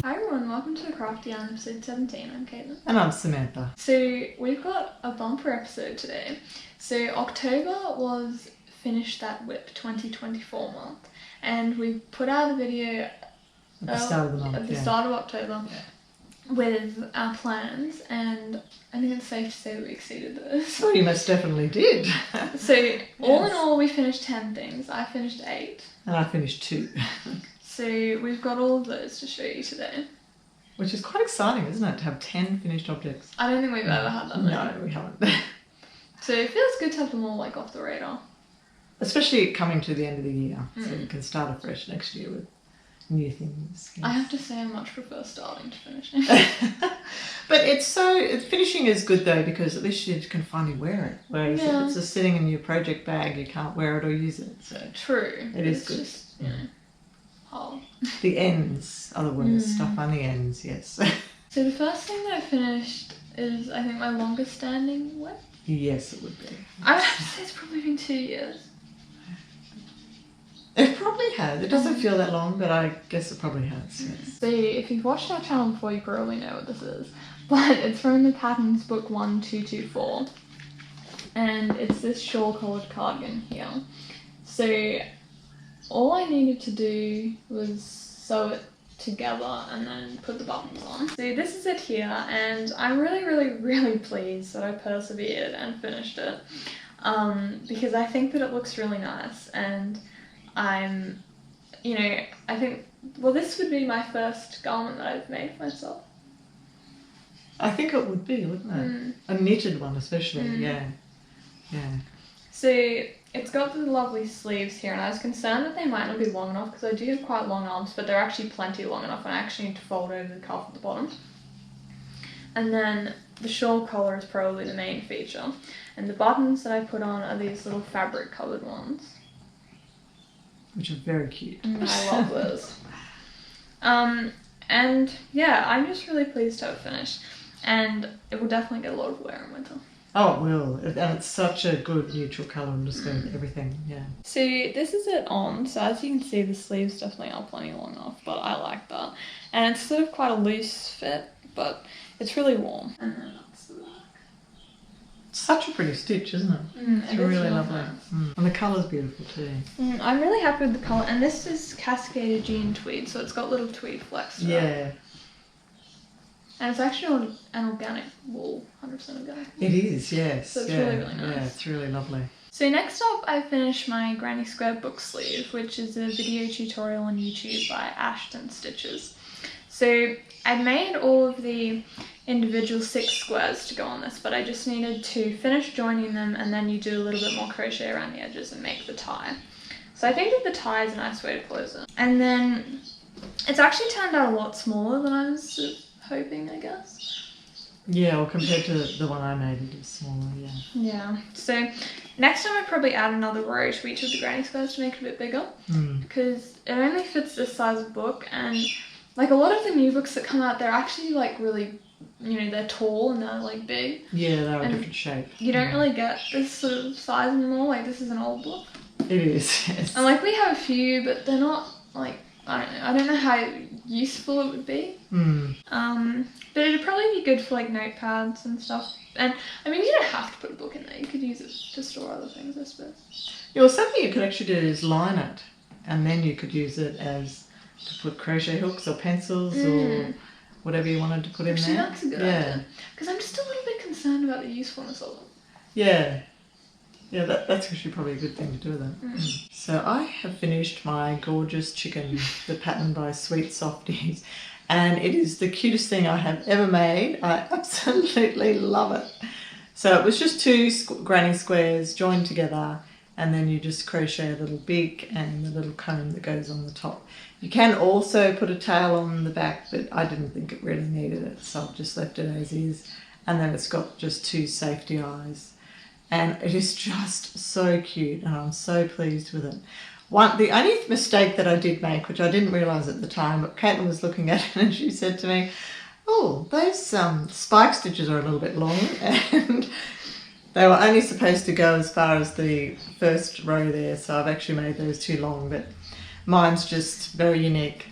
Hi everyone, welcome to Crafty on episode 17. I'm Caitlin. And I'm Samantha. So we've got a bumper episode today. So October was Finish That Whip 2024 month, and we put out a video At the start of the month, at the start of October with our plans, and I think it's safe to say we exceeded those. Well, you most definitely did. So all in all, we finished 10 things. I finished 8. And I finished 2. So we've got all of those to show you today. Which is quite exciting, isn't it, to have 10 finished objects? I don't think we've ever had that many. No, we haven't. So it feels good to have them all like off the radar. Especially coming to the end of the year, so you can start afresh next year with new things. I have to say I much prefer starting to finishing. But finishing is good though, because at least you can finally wear it. Whereas if it's just sitting in your project bag, you can't wear it or use it. So true. It is good. Just, you know, hard. The ends are the worst. Stuff on the ends, yes. So the first thing that I finished is, I think, my longest standing whip. Yes, it would be. I would have to say it's probably been 2 years. It probably has. It doesn't feel that long, but I guess it probably has, yes. So if you've watched our channel before, you probably know what this is. But it's from the Patons book 1224. And it's this shawl collared cardigan here. So all I needed to do was sew it together and then put the buttons on. So this is it here, and I'm really pleased that I persevered and finished it. Because I think that it looks really nice, and I think, well, this would be my first garment that I've made for myself. I think it would be, wouldn't it? A knitted one especially, yeah. So it's got the lovely sleeves here, and I was concerned that they might not be long enough because I do have quite long arms, but they're actually plenty long enough, and I actually need to fold over the cuff at the bottom. And then the shawl collar is probably the main feature, and the buttons that I put on are these little fabric covered ones. Which are very cute. I love those. And yeah, I'm just really pleased to have finished, and it will definitely get a lot of wear in winter. Oh, it will. And it's such a good neutral colour and just going with everything, yeah. So this is it on. So as you can see, the sleeves definitely are plenty long enough, but I like that. And it's sort of quite a loose fit, but it's really warm. And then that's the back. Such a pretty stitch, isn't it? It's really lovely. Nice. And the colour's beautiful too. I'm really happy with the colour, and this is cascaded jean tweed, so it's got little tweed flecks. Yeah. And it's actually an organic wool, 100% organic wool. It is, yes. So it's really nice. Yeah, it's really lovely. So next up, I finished my Granny Square book sleeve, which is a video tutorial on YouTube by Ashton Stitches. So I made all of the individual 6 squares to go on this, but I just needed to finish joining them, and then you do a little bit more crochet around the edges and make the tie. So I think that the tie is a nice way to close it. And then it's actually turned out a lot smaller than I was sort of hoping, I guess. Yeah, well, compared to the one I made, it is smaller, yeah. Yeah, so next time I'd probably add another row to each of the granny squares to make it a bit bigger, because it only fits this size of book, and like a lot of the new books that come out, they're actually like really, they're tall and they're like big. Yeah, they're a different shape. You don't really get this sort of size anymore. Like, this is an old book. It is, yes. And like, we have a few, but they're not like, I don't know how useful it would be. But it'd probably be good for like notepads and stuff. And I mean, you don't have to put a book in there. You could use it to store other things, I suppose. Yeah, well, something you could actually do is line it, and then you could use it as to put crochet hooks or pencils or whatever you wanted to put in there. That's a good idea. Because I'm just a little bit concerned about the usefulness of them. Yeah. Yeah, that's actually probably a good thing to do then. So I have finished my gorgeous chicken, the pattern by Sweet Softies, and it is the cutest thing I have ever made. I absolutely love it. So it was just 2 granny squares joined together, and then you just crochet a little beak and the little comb that goes on the top. You can also put a tail on the back, but I didn't think it really needed it, so I've just left it as is. And then it's got just 2 safety eyes. And it is just so cute, and I'm so pleased with it. The only mistake that I did make, which I didn't realise at the time, but Caitlin was looking at it and she said to me, oh, those spike stitches are a little bit long, and they were only supposed to go as far as the first row there, so I've actually made those too long, but mine's just very unique.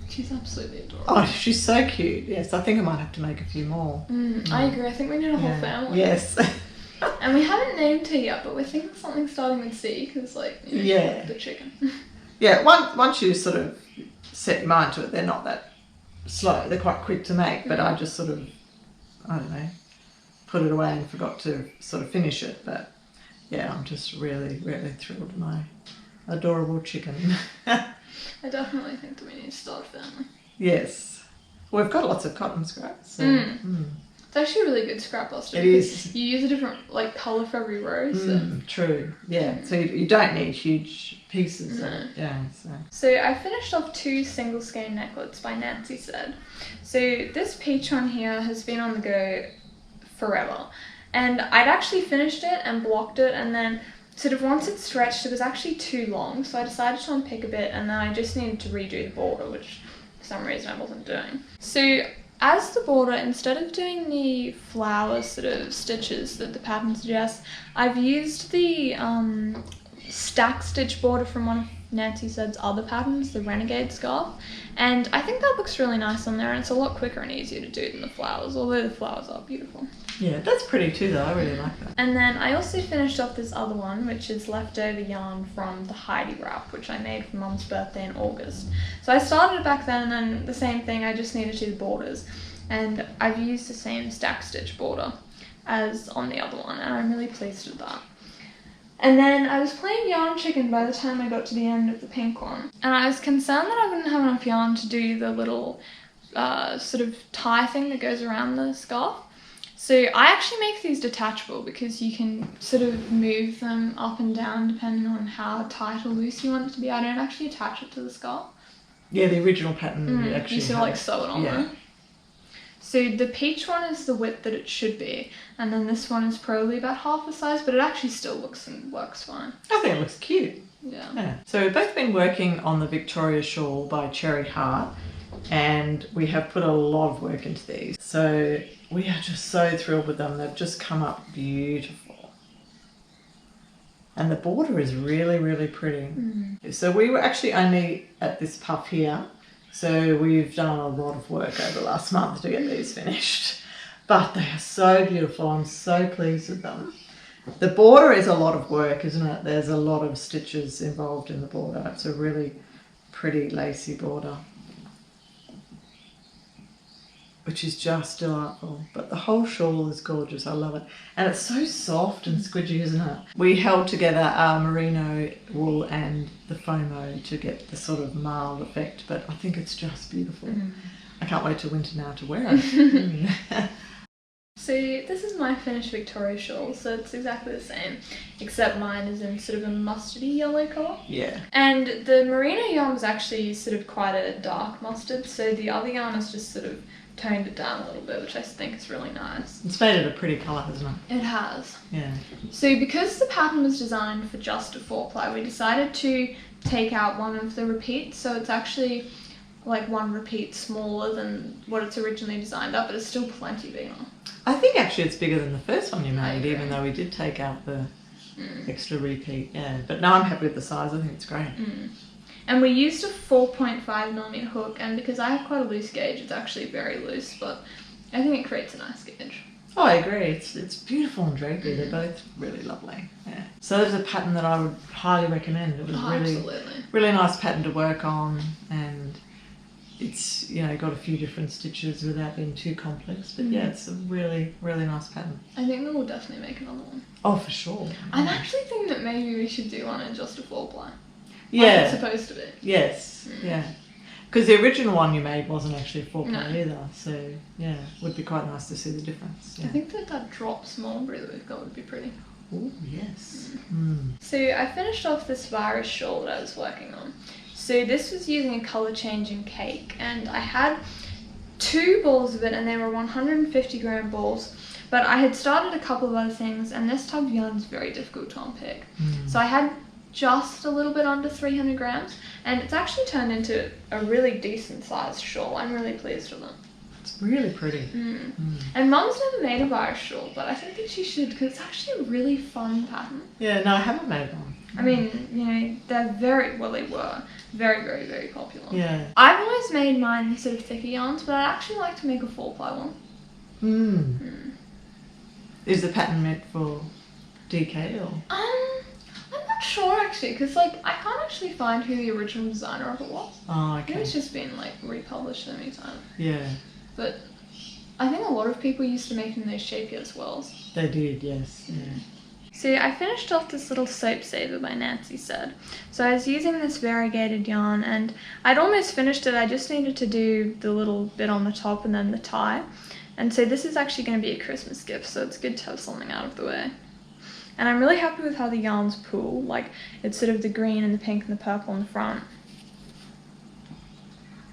She's absolutely adorable. Oh, she's so cute. Yes, I think I might have to make a few more. I agree. I think we need a whole family. Yes. And we haven't named her yet, but we're thinking something starting with C, because, like, you know, the chicken. Yeah, once you sort of set your mind to it, they're not that slow. They're quite quick to make, but I just sort of, I don't know, put it away and forgot to sort of finish it. But yeah, I'm just really, really thrilled with my adorable chicken. I definitely think that we need to start a family. Yes. Well, we've got lots of cotton scraps. So, It's actually a really good scrap buster. It is. You use a different, like, colour for every row. So. True. Yeah. So you don't need huge pieces. No. Yeah. So I finished off 2 single skein necklets by Nancy Said. So this peach one here has been on the go forever. And I'd actually finished it and blocked it, and then sort of once it stretched, it was actually too long, so I decided to unpick a bit, and then I just needed to redo the border, which for some reason I wasn't doing. So as the border, instead of doing the flower sort of stitches that the pattern suggests, I've used the stack stitch border from one of Nancy Said's other patterns, the Renegade scarf, and I think that looks really nice on there, and it's a lot quicker and easier to do than the flowers, although the flowers are beautiful. Yeah, that's pretty too though, I really like that. And then I also finished off this other one, which is leftover yarn from the Heidi wrap, which I made for Mum's birthday in August. So I started it back then, and then the same thing, I just needed to do the borders. And I've used the same stack stitch border as on the other one, and I'm really pleased with that. And then I was playing yarn chicken by the time I got to the end of the pink one, and I was concerned that I wouldn't have enough yarn to do the little sort of tie thing that goes around the scarf. So I actually make these detachable because you can sort of move them up and down depending on how tight or loose you want it to be. I don't actually attach it to the scarf. Yeah, the original pattern you sort of like sew it on there. So the peach one is the width that it should be, and then this one is probably about half the size, but it actually still looks and works fine. I think it looks cute. Yeah. So we've both been working on the Victoria Shawl by Cherry Heart, and we have put a lot of work into these. So we are just so thrilled with them. They've just come up beautiful. And the border is really, really pretty. So we were actually only at this puff here. So we've done a lot of work over the last month to get these finished. But they are so beautiful. I'm so pleased with them. The border is a lot of work, isn't it? There's a lot of stitches involved in the border. It's a really pretty lacy border, which is just delightful. But the whole shawl is gorgeous. I love it. And it's so soft and squidgy, isn't it? We held together our merino wool and the FOMO to get the sort of marl effect, but I think it's just beautiful. I can't wait till winter now to wear it. So this is my finished Victoria shawl, so it's exactly the same, except mine is in sort of a mustardy yellow colour. Yeah. And the merino yarn was actually sort of quite a dark mustard, so the other yarn has just sort of toned it down a little bit, which I think is really nice. It's made it a pretty colour, hasn't it? It has. Yeah. So because the pattern was designed for just a 4-ply, we decided to take out one of the repeats, so it's actually like one repeat smaller than what it's originally designed up, but it's still plenty bigger. I think actually it's bigger than the first one you made, even though we did take out the extra repeat. Yeah, but no, I'm happy with the size. I think it's great. And we used a 4.5mm hook, and because I have quite a loose gauge, it's actually very loose, but I think it creates a nice gauge. Oh, I agree. It's beautiful and drapey. They're both really lovely. Yeah. So there's a pattern that I would highly recommend. It was really nice pattern to work on, and it's, you know, got a few different stitches without being too complex. But yeah, it's a really, really nice pattern. I think that we'll definitely make another one. Oh, for sure. I'm actually thinking that maybe we should do one in just a 4-ply. Yeah. Like it's supposed to be. Yes. Yeah. Because the original one you made wasn't actually a 4-ply either. So yeah, it would be quite nice to see the difference. Yeah. I think that drops mulberry that we've got would be pretty. Oh, yes. So I finished off this virus shawl that I was working on. So this was using a colour changing cake, and I had 2 balls of it, and they were 150 gram balls, but I had started a couple of other things, and this type of yarn is very difficult to unpick. So I had just a little bit under 300 grams, and it's actually turned into a really decent sized shawl. I'm really pleased with it. It's really pretty. And Mum's never made a virus shawl, but I think that she should, because it's actually a really fun pattern. Yeah, no, I haven't made one. I mean, you know, they're they were very, very, very popular. Yeah. I've always made mine sort of thicker yarns, but I'd actually like to make a 4-ply one. Is the pattern meant for DK or? I'm not sure actually, because like I can't actually find who the original designer of it was. Oh, I think okay. it's just been like republished so many times. Yeah. But I think a lot of people used to make them those shapier swirls. They did, yes. Yeah. So I finished off this little soap saver by Nancy Said. So I was using this variegated yarn and I'd almost finished it. I just needed to do the little bit on the top and then the tie. And so this is actually going to be a Christmas gift, so it's good to have something out of the way. And I'm really happy with how the yarns pool. Like, it's sort of the green and the pink and the purple on the front.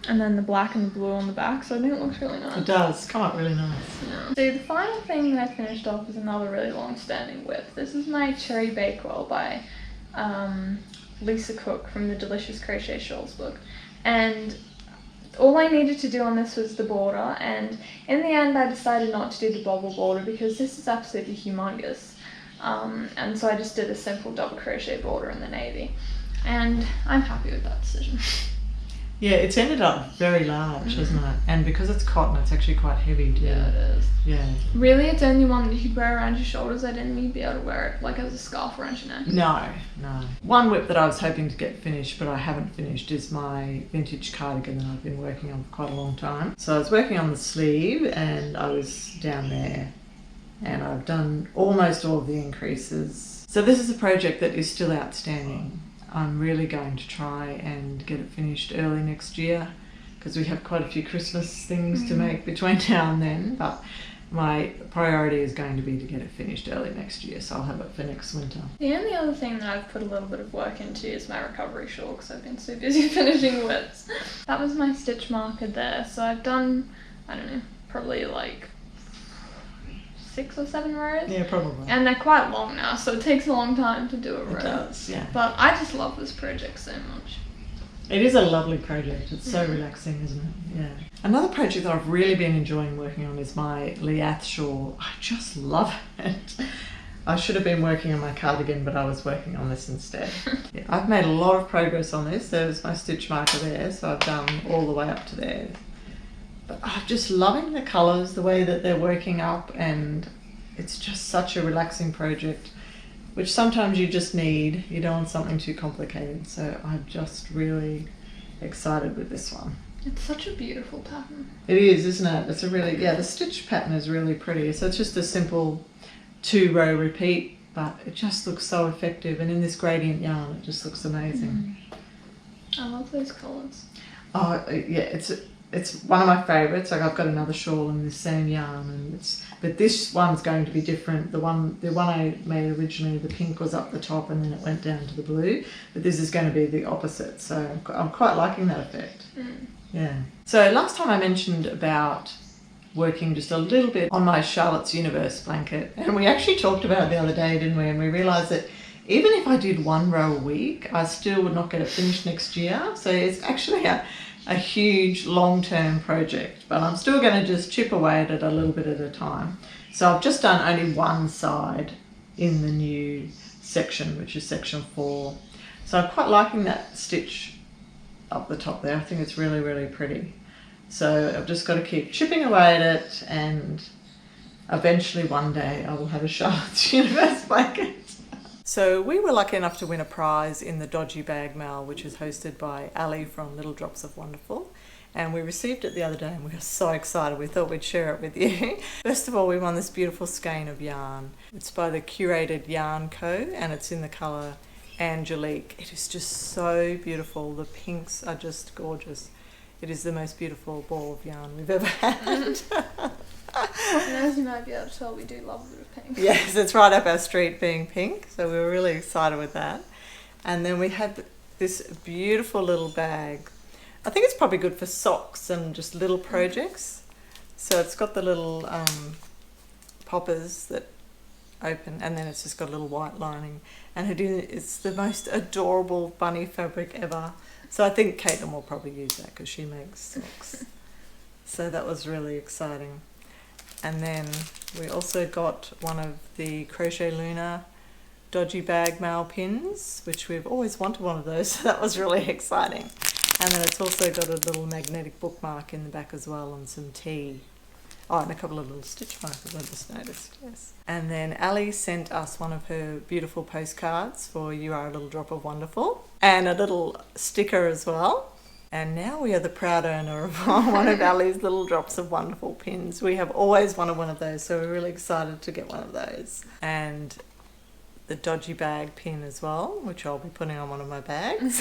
And then the black and the blue on the back, so I think it looks really nice. It does come up really nice. Yeah. So the final thing that I finished off is another really long-standing whip. This is my Cherry Bakewell by Lisa Cook from the Delicious Crochet Shawls book. And all I needed to do on this was the border, and in the end I decided not to do the bobble border because this is absolutely humongous. And so I just did a simple double crochet border in the navy. And I'm happy with that decision. Yeah, it's ended up very large, hasn't it? And because it's cotton, it's actually quite heavy too. Yeah, it is. Yeah. Really, it's only one that you could wear around your shoulders. I didn't need to be able to wear it like as a scarf around your neck. No. One whip that I was hoping to get finished, but I haven't finished, is my vintage cardigan that I've been working on for quite a long time. So I was working on the sleeve and I was down there and I've done almost all of the increases. So this is a project that is still outstanding. I'm really going to try and get it finished early next year because we have quite a few Christmas things to make between now and then, but my priority is going to be to get it finished early next year, so I'll have it for next winter. The only other thing that I've put a little bit of work into is my recovery shawl because I've been so busy finishing whips. That was my stitch marker there, so I've done, I don't know, probably like 6 or 7 rows. Yeah, probably. And they're quite long now, so it takes a long time to do a row. It does, yeah. But I just love this project so much. It is a lovely project. It's so relaxing, isn't it? Yeah. Another project that I've really been enjoying working on is my Liath shawl. I just love it. I should have been working on my cardigan, but I was working on this instead. Yeah, I've made a lot of progress on this. There's my stitch marker there, so I've done all the way up to there. But I'm just loving the colours, the way that they're working up, and it's just such a relaxing project, which sometimes you just need. You don't want something too complicated, so I'm just really excited with this one. It's such a beautiful pattern. It is, isn't it? It's a really, the stitch pattern is really pretty. So it's just a simple 2-row repeat, but it just looks so effective, and in this gradient yarn it just looks amazing. I love those colours. Oh yeah, it's one of my favourites. Like, I've got another shawl in the same yarn, and but this one's going to be different. The one I made originally, the pink was up the top and then it went down to the blue, but this is going to be the opposite, so I'm quite liking that effect. Yeah. So last time I mentioned about working just a little bit on my Charlotte's Universe blanket, and we actually talked about it the other day, didn't we? And we realised that even if I did 1 row a week, I still would not get it finished next year. So it's actually a huge long-term project, but I'm still going to just chip away at it a little bit at a time. So I've just done only one side in the new section, which is section 4. So I'm quite liking that stitch up the top there. I think it's really, really pretty. So I've just got to keep chipping away at it, and eventually one day I will have a Charlotte's Universe blanket. So we were lucky enough to win a prize in the Dodgy Bag Mail, which is hosted by Ali from Little Drops of Wonderful. And we received it the other day and we were so excited. We thought we'd share it with you. First of all, we won this beautiful skein of yarn. It's by the Curated Yarn Co. and it's in the colour Angelique. It is just so beautiful. The pinks are just gorgeous. It is the most beautiful ball of yarn we've ever had. And as you might be able to tell, we do love a bit of pink. Yes, it's right up our street being pink, so we were really excited with that. And then we had this beautiful little bag. I think it's probably good for socks and just little projects. So it's got the little poppers that open, and then it's just got a little white lining. And it's the most adorable bunny fabric ever. So I think Caitlin will probably use that because she makes socks. So that was really exciting. And then we also got one of the Crochet Luna dodgy bag mail pins, which we've always wanted one of those, so that was really exciting. And then it's also got a little magnetic bookmark in the back as well, and some tea. Oh, and a couple of little stitch markers I just noticed, yes. And then Ali sent us one of her beautiful postcards for You Are a Little Drop of Wonderful, and a little sticker as well. And now we are the proud owner of one of Ali's Little Drops of Wonderful pins. We have always wanted one of those, so we're really excited to get one of those. And the dodgy bag pin as well, which I'll be putting on one of my bags.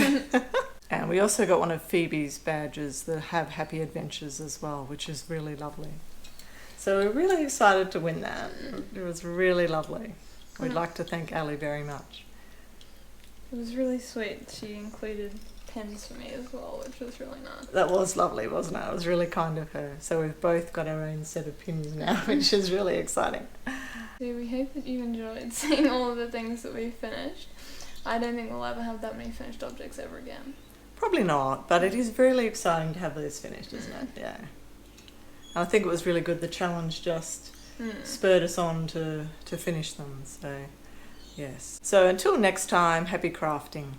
And we also got one of Phoebe's badges that have happy adventures as well, which is really lovely. So we're really excited to win that. It was really lovely. We'd like to thank Ali very much. It was really sweet. She included pins for me as well, which was really nice. That was lovely, wasn't it? It was really kind of her. So we've both got our own set of pins now, which is really exciting. So we hope that you enjoyed seeing all of the things that we finished. I don't think we'll ever have that many finished objects ever again. Probably not, but it is really exciting to have those finished, isn't it? Yeah. I think it was really good. The challenge just spurred us on to finish them. So, yes. So until next time, happy crafting.